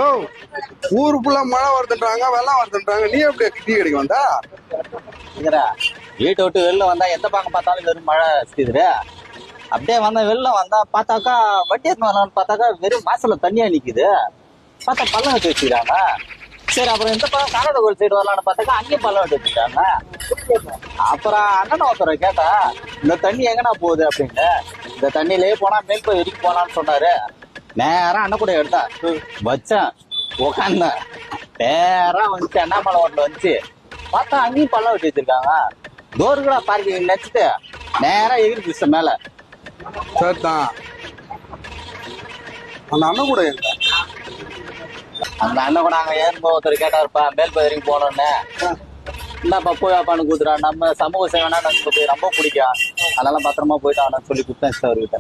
ஓ ஊரு ஃபுல்லா மழை வருதுன்றாங்க, வெள்ளம் வருதுன்றாங்க, நீ எப்படி டீ கடைக்கு வந்தா? வீட்டை விட்டு வெளில வந்தா எந்த பக்கம் பார்த்தாலும் வெறும் மழை சுத்திடுது. அப்படியே வந்தா வெளில வந்தா பார்த்தாக்கா வட்டி எடுத்து வரலாம்னு பார்த்தாக்கா வெறும் வாசல்ல தண்ணியா நிக்குது. பார்த்தா பள்ளம் வெட்டி வச்சுக்கிறாங்க. சரி, அப்புறம் எந்த பக்கம் காணாத கோயில் சைடு வரலாம்னு பார்த்தாக்கா அங்கேயும் பள்ளம் வெட்டி வச்சுட்டாங்க. அப்புறம் அண்ணன் ஒருத்தரை கேட்டா இந்த தண்ணி எங்கனா போகுது அப்படின்னு. இந்த தண்ணியிலேயே போனா மேல்போய் வரைக்கும் போலான்னு சொன்னாரு. நேரம் அண்ணன் கூட எடுத்தா வச்சேன், உக்காந்தேன். நேரம் வந்துச்சு அண்ணாமலை ஹோட்டல் வந்துச்சு. பார்த்தா அங்கேயும் பள்ளம் வெட்டி வச்சிருக்காங்க. டோரு கூட பார்க்கிங் நினைச்சிட்டு நேரம் எகிரி பிடிச்ச மேல. சரிதான். அந்த அண்ணன் கூட இல்லை. அந்த அண்ணன் கூட அங்க ஏறும்போது ஒருத்தர் கேட்டாருப்பா மேல்போய் வரைக்கும் போனோன்னு. என்னப்பா போய் அப்பான்னு கூத்துறா, நம்ம சமூக சேவைனா நமக்கு ரொம்ப பிடிக்கும், அதனால பத்திரமா போயிட்டு அவனை சொல்லி கொடுத்தேன் அவர்கிட்ட.